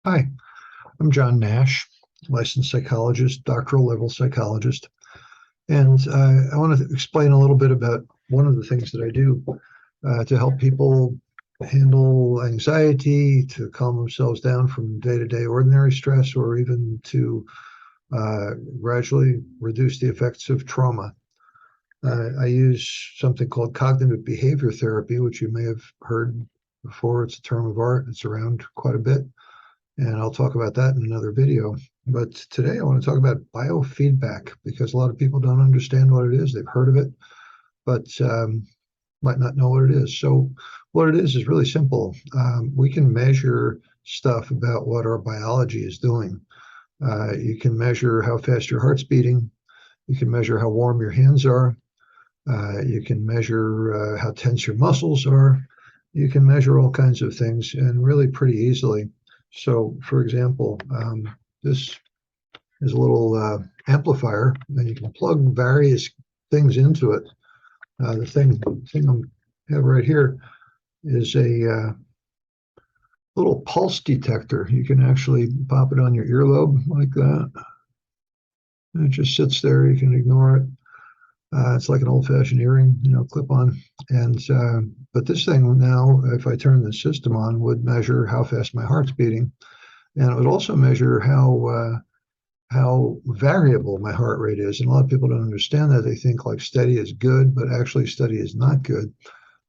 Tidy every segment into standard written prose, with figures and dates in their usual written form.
Hi, I'm John Nash, licensed psychologist, doctoral level psychologist, and I want to explain a little bit about one of the things that I do to help people handle anxiety, to calm themselves down from day-to-day ordinary stress, or even to gradually reduce the effects of trauma. I use something called cognitive behavior therapy, which you may have heard before. It's a term of art. It's around quite a bit, and I'll talk about that in another video. But today I want to talk about biofeedback because a lot of people don't understand what it is. They've heard of it, but might not know what it is. So what it is really simple. We can measure stuff about what our biology is doing. You can measure how fast your heart's beating. You can measure how warm your hands are. You can measure how tense your muscles are. You can measure all kinds of things and really pretty easily. So, for example, this is a little amplifier, and you can plug various things into it. The thing I have right here is a little pulse detector. You can actually pop it on your earlobe like that. And it just sits there. You can ignore it. It's like an old-fashioned earring, clip-on. And but this thing now, if I turn the system on, would measure how fast my heart's beating, and it would also measure how variable my heart rate is. And a lot of people don't understand that. They think like steady is good, but actually steady is not good.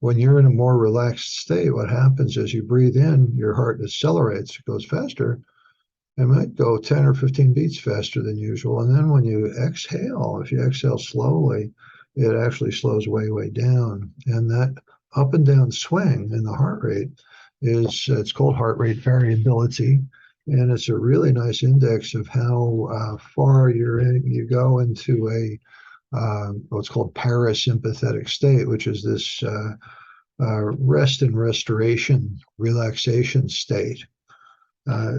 When you're in a more relaxed state, what happens is you breathe in, your heart accelerates, it goes faster. It might go 10 or 15 beats faster than usual. And then when you exhale, if you exhale slowly, it actually slows way, way down. And that up and down swing in the heart rate it's called heart rate variability. And it's a really nice index of how far you go into a what's called parasympathetic state, which is this rest and restoration, relaxation state.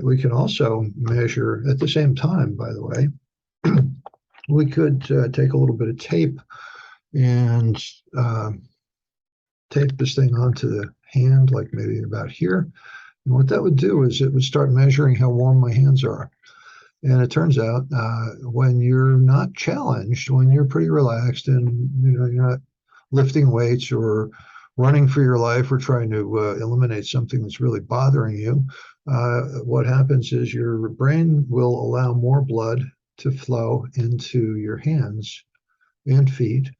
We can also measure at the same time, by the way, we could take a little bit of tape and tape this thing onto the hand, like maybe about here. And what that would do is it would start measuring how warm my hands are. And it turns out when you're not challenged, when you're pretty relaxed and you're not lifting weights or running for your life or trying to eliminate something that's really bothering you, what happens is your brain will allow more blood to flow into your hands and feet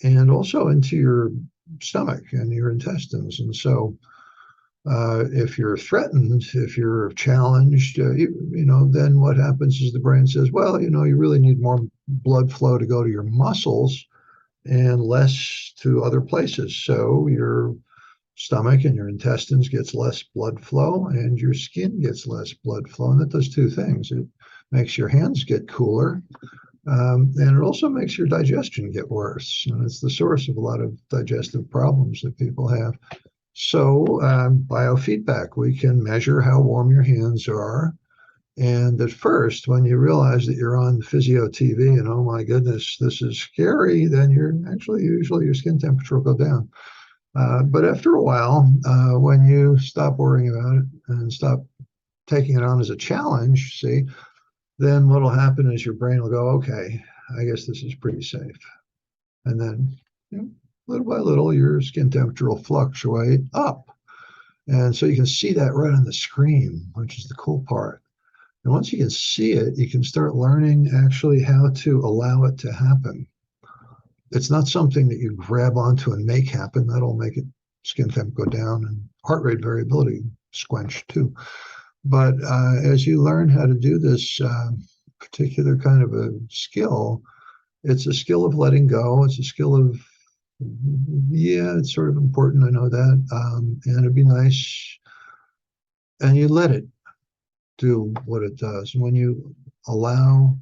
and also into your stomach and your intestines. And so if you're threatened, if you're challenged, then what happens is the brain says, well, you really need more blood flow to go to your muscles and less to other places. So your stomach and your intestines gets less blood flow and your skin gets less blood flow. And that does two things. It makes your hands get cooler, and it also makes your digestion get worse. And it's the source of a lot of digestive problems that people have. So biofeedback, we can measure how warm your hands are. And at first, when you realize that you're on physio TV and, oh my goodness, this is scary, then usually your skin temperature will go down. But after a while, when you stop worrying about it and stop taking it on as a challenge, then what will happen is your brain will go, okay, I guess this is pretty safe. And then little by little, your skin temperature will fluctuate up. And so you can see that right on the screen, which is the cool part. And once you can see it, you can start learning actually how to allow it to happen. It's not something that you grab onto and make happen. That'll make it skin temp go down and heart rate variability squench too. But as you learn how to do this particular kind of a skill, it's a skill of letting go. It's a skill of, yeah, it's sort of important. I know that. And it'd be nice. And you let it do what it does. And when you allow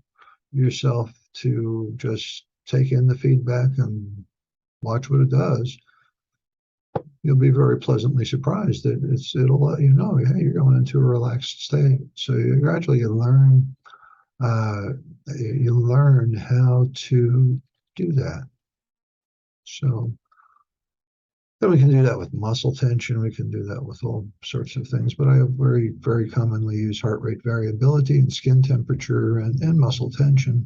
yourself to just take in the feedback and watch what it does, you'll be very pleasantly surprised that it'll let you know, hey, you're going into a relaxed state. So you learn how to do that. So And we can do that with muscle tension. We can do that with all sorts of things. But I very, very commonly use heart rate variability and skin temperature and muscle tension.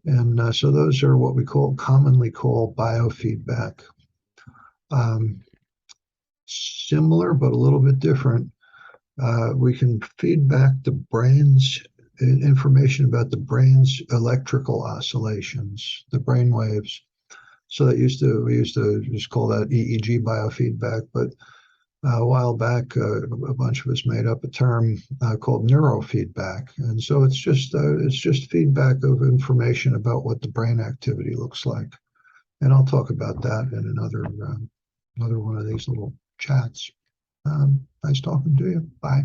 And so those are what we commonly call biofeedback. Similar, but a little bit different. We can feed back the brain's information about the brain's electrical oscillations, the brain waves. So we used to just call that EEG biofeedback, but a while back, a bunch of us made up a term called neurofeedback, and so it's just feedback of information about what the brain activity looks like. And I'll talk about that in another one of these little chats. Nice talking to you. Bye.